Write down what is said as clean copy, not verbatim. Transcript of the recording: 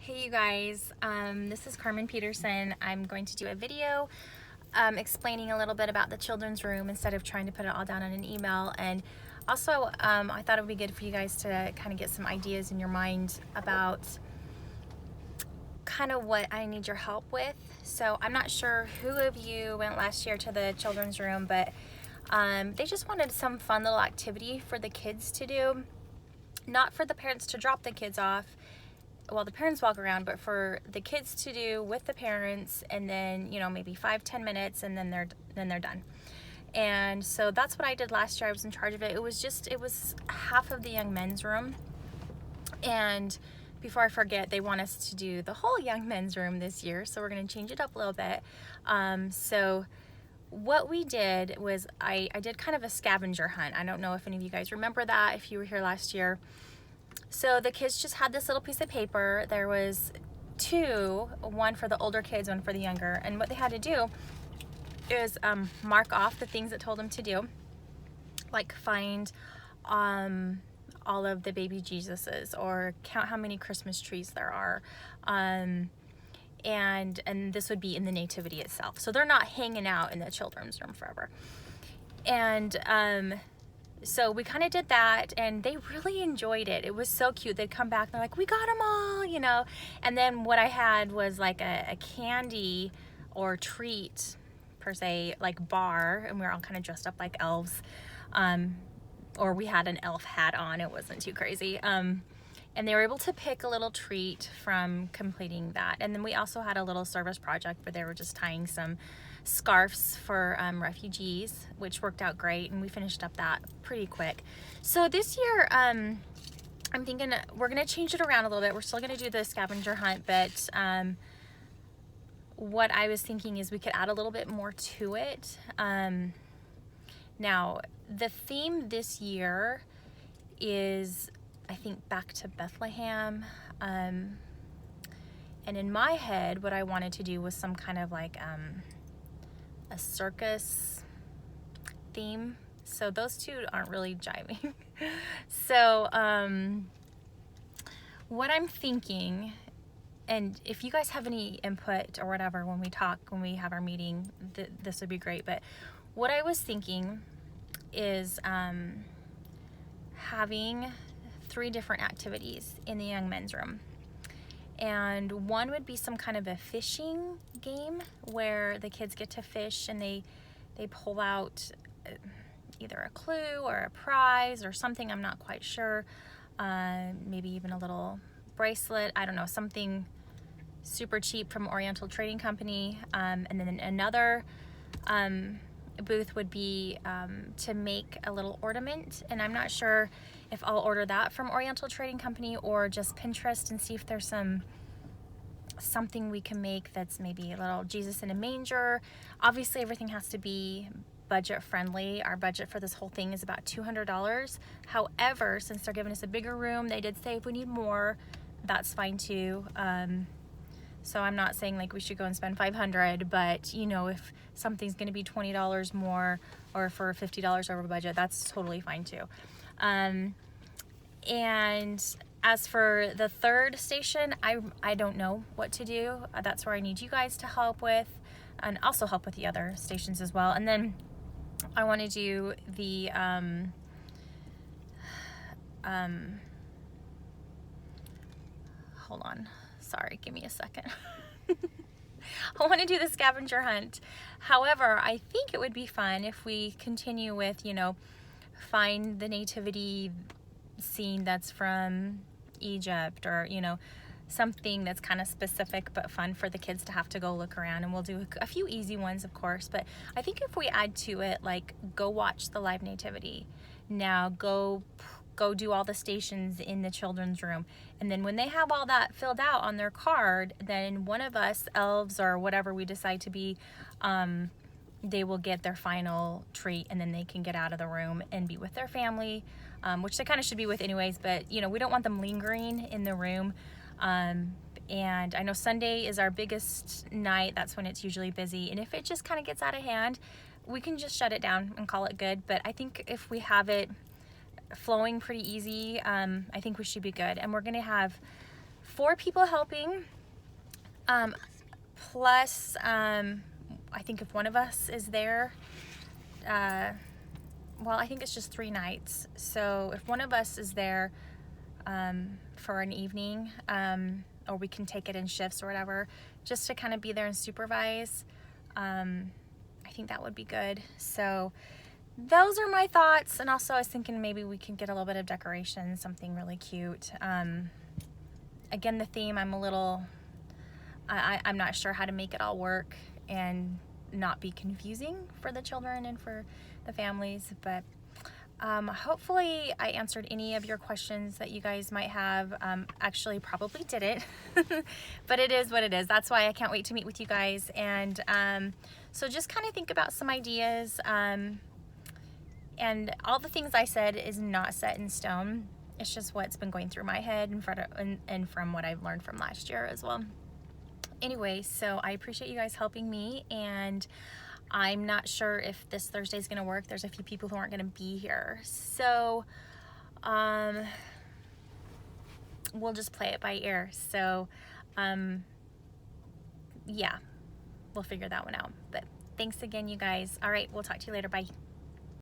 Hey you guys, this is Carmen Peterson. I'm going to do a video explaining a little bit about the children's room instead of trying to put it all down on an email. And also I thought it would be good for you guys to kind of get some ideas in your mind about kind of what I need your help with. So I'm not sure who of you went last year to the children's room, but they just wanted some fun little activity for the kids to do. Not for the parents to drop the kids off while the parents walk around, but for the kids to do with the parents, and then, you know, maybe 5-10 minutes, and then they're done. And so that's what I did last year. I was in charge of it. It was half of the young men's room, and before I forget, they want us to do the whole young men's room this year, so we're going to change it up a little bit. So what we did was I did kind of a scavenger hunt. I don't know if any of you guys remember that, if you were here last year. So the kids just had this little piece of paper. There was two, one for the older kids, one for the younger. And what they had to do is mark off the things that told them to do, like find all of the baby Jesuses, or count how many Christmas trees there are. And this would be in the nativity itself. So they're not hanging out in the children's room forever. And so we kind of did that, and they really enjoyed it. It was so cute. They'd come back, they're like, we got them all, you know. And then what I had was like a candy or treat per se, like bar, and we were all kind of dressed up like elves, or we had an elf hat on. It wasn't too crazy. And they were able to pick a little treat from completing that. And then we also had a little service project where they were just tying some scarves for refugees, which worked out great, and we finished up that pretty quick. So this year, I'm thinking we're gonna change it around a little bit. We're still gonna do the scavenger hunt, but what I was thinking is we could add a little bit more to it. Now, the theme this year is, I think, back to Bethlehem. And in my head, what I wanted to do was some kind of like a circus theme. So those two aren't really jiving. So what I'm thinking, and if you guys have any input or whatever when we talk, when we have our meeting, this would be great. But what I was thinking is having 3 different activities in the young men's room. And one would be some kind of a fishing game where the kids get to fish, and they pull out either a clue or a prize or something, I'm not quite sure. Maybe even a little bracelet, I don't know, something super cheap from Oriental Trading Company. And then another booth would be to make a little ornament, and I'm not sure if I'll order that from Oriental Trading Company or just Pinterest and see if there's something we can make that's maybe a little Jesus in a manger. Obviously everything has to be budget friendly. Our budget for this whole thing is about $200. However, since they're giving us a bigger room, they did say if we need more, that's fine too. So I'm not saying like we should go and spend $500, but you know, if something's going to be $20 more or for $50 over budget, that's totally fine too. And as for the third station, I don't know what to do. That's where I need you guys to help with, and also help with the other stations as well. And then I want to do the hold on, sorry, give me a second. I want to do the scavenger hunt. However, I think it would be fun if we continue with, you know, find the nativity scene that's from Egypt, or, you know, something that's kind of specific but fun for the kids to have to go look around. And we'll do a few easy ones, of course, but I think if we add to it, like, go watch the live nativity, now go do all the stations in the children's room, and then when they have all that filled out on their card, then one of us elves or whatever we decide to be, they will get their final treat, and then they can get out of the room and be with their family, which they kind of should be with anyways, but you know, we don't want them lingering in the room. And I know Sunday is our biggest night. That's when it's usually busy, and if it just kind of gets out of hand, we can just shut it down and call it good. But I think if we have it flowing pretty easy, I think we should be good. And we're gonna have 4 people helping, plus I think if one of us is there, well, I think it's just 3 nights. So if one of us is there for an evening, or we can take it in shifts or whatever, just to kind of be there and supervise, I think that would be good. So those are my thoughts. And also I was thinking maybe we can get a little bit of decoration, something really cute. Again, the theme, I'm not sure how to make it all work and not be confusing for the children and for the families, but hopefully I answered any of your questions that you guys might have. Actually probably didn't, but it is what it is. That's why I can't wait to meet with you guys. And so just kind of think about some ideas, and all the things I said is not set in stone. It's just what's been going through my head and from what I've learned from last year as well. Anyway, so I appreciate you guys helping me, and I'm not sure if this Thursday is going to work. There's a few people who aren't going to be here. So we'll just play it by ear. So yeah, we'll figure that one out. But thanks again, you guys. All right, we'll talk to you later. Bye.